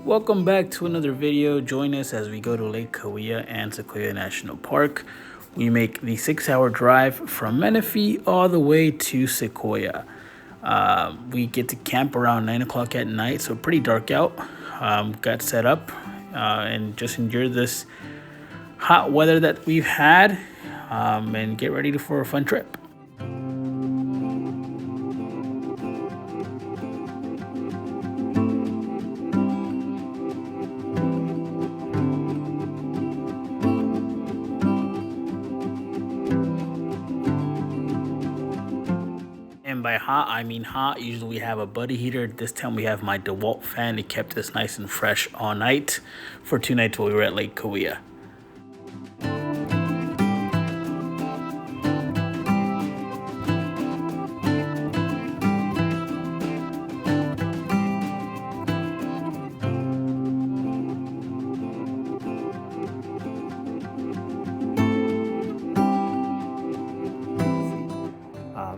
Welcome back to another video. Join us as we go to Lake Kaweah and Sequoia National Park. We make the 6-hour drive from Menifee all the way to Sequoia. We get to camp around 9 o'clock at night, so pretty dark out. Got set up and just enjoy this hot weather that we've had and get ready for a fun trip. And by hot, I mean hot. Usually we have a buddy heater. This time we have my DeWalt fan. It kept us nice and fresh all night for 2 nights while we were at Lake Kaweah.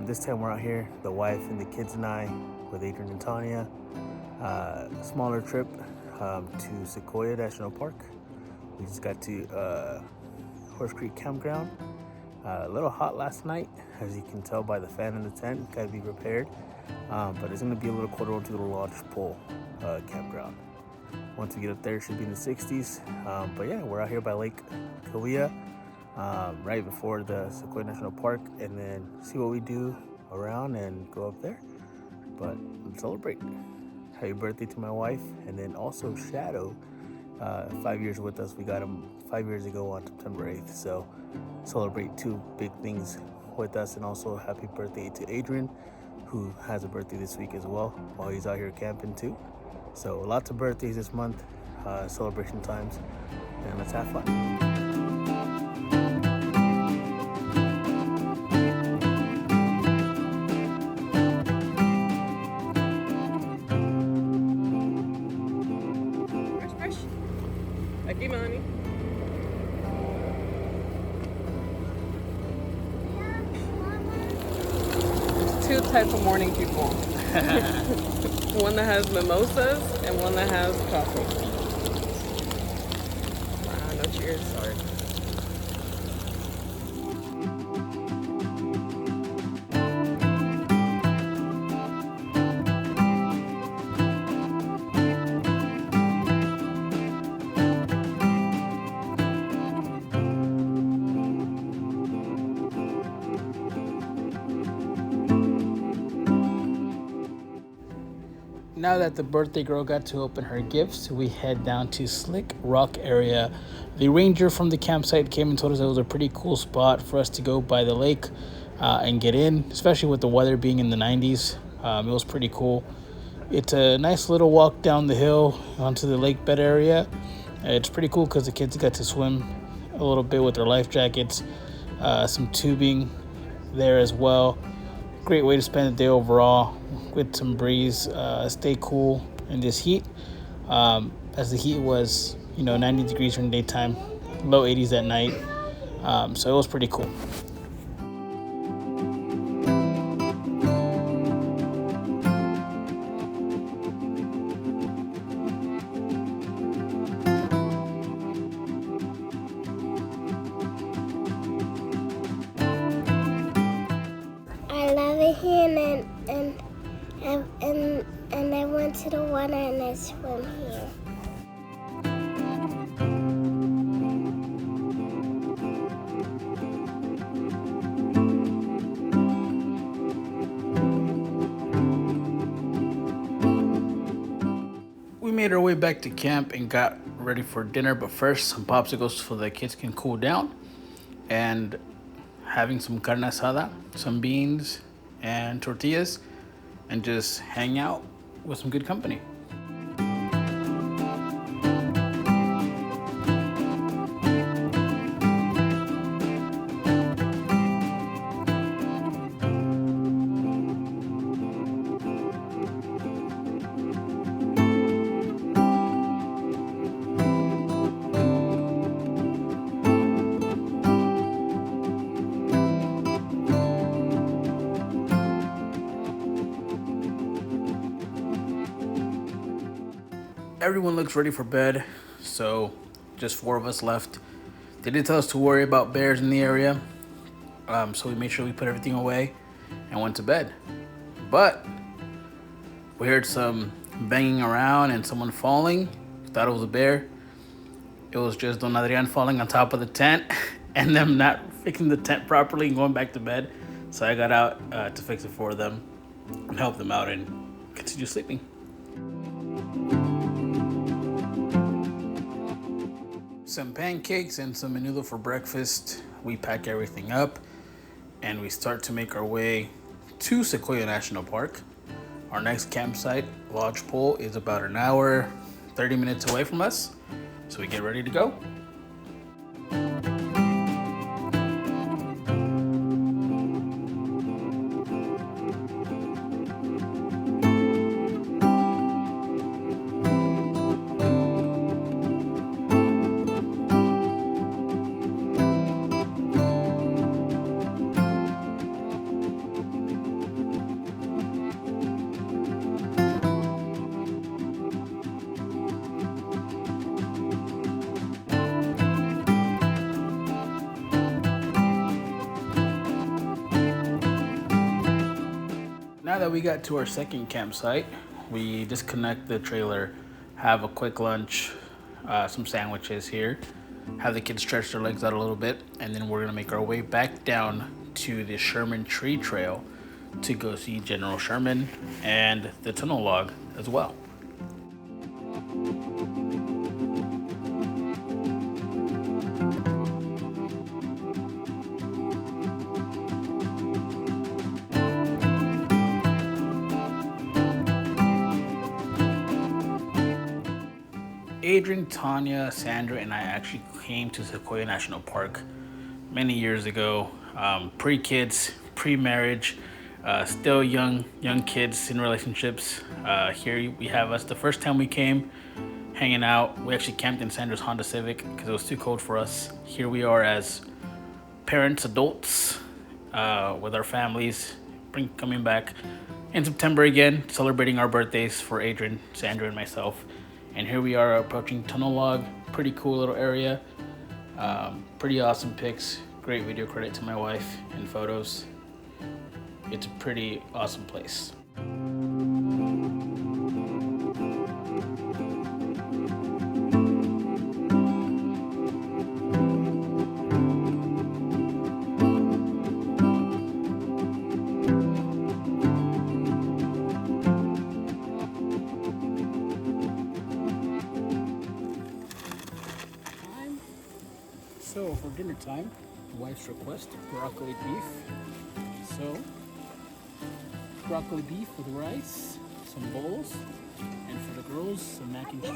This time we're out here, the wife and the kids and I, with Adrian and Tanya. Smaller trip to Sequoia National Park. We just got to Horse Creek Campground. A little hot last night, as you can tell by the fan in the tent. Gotta be prepared. But it's gonna be a little colder to the Lodge Pole campground. Once we get up there, it should be in the 60s. But yeah, we're out here by Lake Kaweah. Right before the Sequoia National Park, and then see what we do around and go up there. But let's celebrate. Happy birthday to my wife, and then also Shadow, 5 years with us. We got him 5 years ago on September 8th, so celebrate 2 big things with us, and also happy birthday to Adrian, who has a birthday this week as well, while he's out here camping too. So lots of birthdays this month, celebration times, and let's have fun. Aquí, mami. There's 2 types of morning people. One that has mimosas and one that has coffee. No cheers, sorry. Now that the birthday girl got to open her gifts, we head down to Slick Rock area. The ranger from the campsite came and told us it was a pretty cool spot for us to go by the lake and get in, especially with the weather being in the 90s. It was pretty cool. It's a nice little walk down the hill onto the lake bed area. It's pretty cool because the kids got to swim a little bit with their life jackets, some tubing there as well. Great way to spend the day overall with some breeze. Stay cool in this heat, as the heat was 90 degrees during the daytime, low 80s at night, so it was pretty cool. I love it here, and I went to the water and I swim here. We made our way back to camp and got ready for dinner, but first some popsicles so the kids can cool down, and having some carne asada, some beans and tortillas, and just hang out with some good company. everyone looks ready for bed, so just 4 of us left. They did tell us to worry about bears in the area, so we made sure we put everything away and went to bed. But we heard some banging around and someone falling. Thought it was a bear. It was just Don Adrian falling on top of the tent and them not fixing the tent properly and going back to bed. So I got out to fix it for them and help them out and continue sleeping. Some pancakes and some menudo for breakfast. We pack everything up and we start to make our way to Sequoia National Park. Our next campsite, Lodgepole, is about an hour, 30 minutes away from us. So we get ready to go. Now that we got to our second campsite, we disconnect the trailer, have a quick lunch, some sandwiches here, have the kids stretch their legs out a little bit, and then we're gonna make our way back down to the Sherman Tree Trail to go see General Sherman and the tunnel log as well. Adrian, Tanya, Sandra, and I actually came to Sequoia National Park many years ago, pre-kids, pre-marriage, still young kids in relationships. Here we have us. The first time we came, hanging out, we actually camped in Sandra's Honda Civic because it was too cold for us. Here we are as parents, adults, with our families, coming back in September again, celebrating our birthdays for Adrian, Sandra, and myself. And here we are approaching Tunnel Log. Pretty cool little area. Pretty awesome pics. Great video credit to my wife and photos. It's a pretty awesome place. So for dinner time, wife's request, broccoli beef. So, broccoli beef with rice, some bowls, and for the girls, some mac and cheese.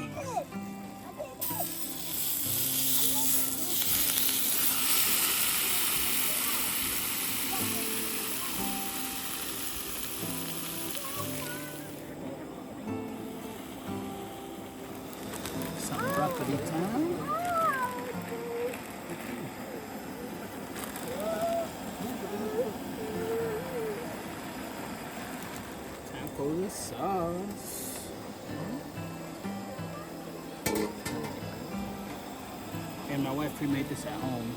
Some broccoli time. Taco sauce. And my wife pre-made this at home.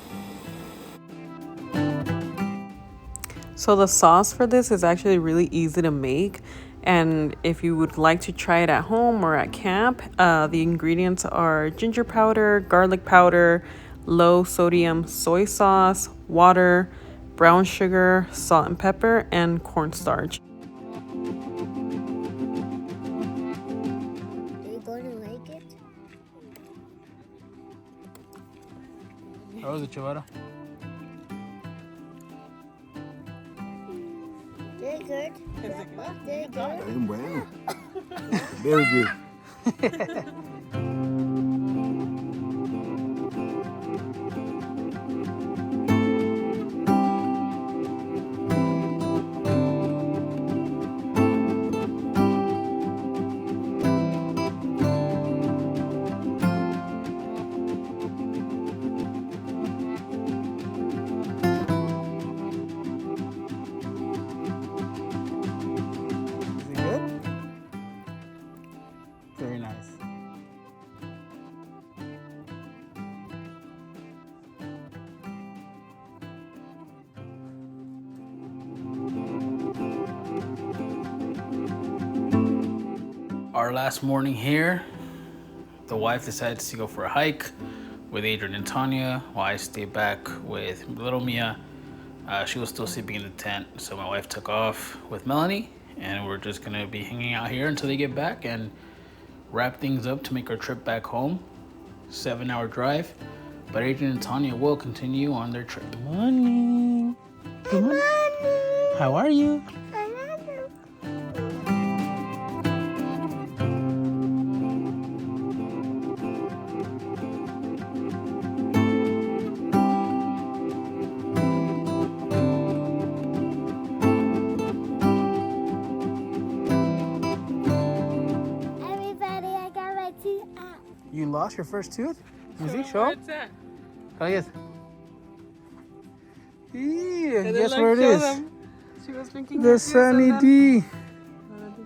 So the sauce for this is actually really easy to make. And if you would like to try it at home or at camp, the ingredients are ginger powder, garlic powder, low sodium soy sauce, water, brown sugar, salt and pepper, and cornstarch. Are you going to like it? How was it, Chavara? Very good. Very good. Es bueno. Very good. Is it good? Very nice. our last morning here. The wife decided to go for a hike with Adrian and Tanya while I stayed back with little Mia. She was still sleeping in the tent, so my wife took off with Melanie, and we're just gonna be hanging out here until they get back and wrap things up to make our trip back home. 7-hour drive, but Adrian and Tanya will continue on their trip. Good morning. Good morning. How are you? Everybody, I got my teeth out. You lost your first tooth? Let me see, show. that? Oh, yes. Yeah, guess where it is? She was thinking The Sunny D. I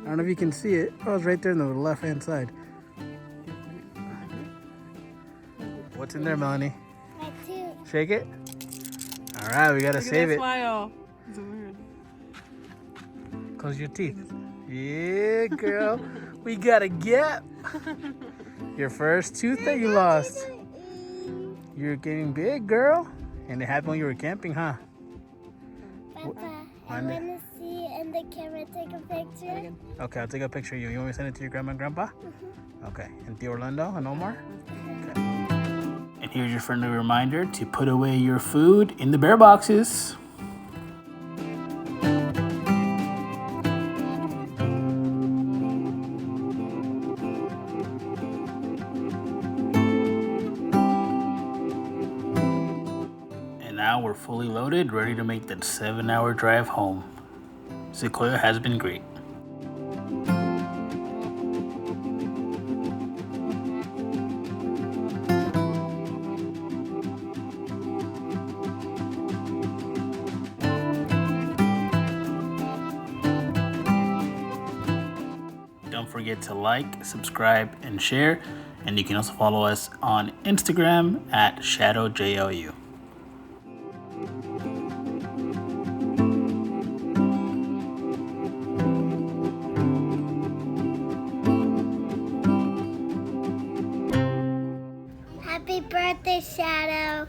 don't know if you can see it. Oh, it's right there on the left-hand side. What's in there, Melanie? My tooth. Shake it. All right, we gotta save it. Smile. It's weird. Close your teeth. Yeah, girl. We got a gap. Your first tooth that you lost. You're getting big, girl. And it happened when you were camping, huh? Papa, I want to see in the camera. Take a picture. Okay, I'll take a picture of you. You want me to send it to your grandma and grandpa? Okay. And Tio Orlando and Omar? Okay. And here's your friendly reminder to put away your food in the bear boxes. Now we're fully loaded, ready to make that 7-hour drive home. Sequoia has been great. Don't forget to like, subscribe, and share. And you can also follow us on Instagram at ShadowJLU. Happy birthday, Shadow.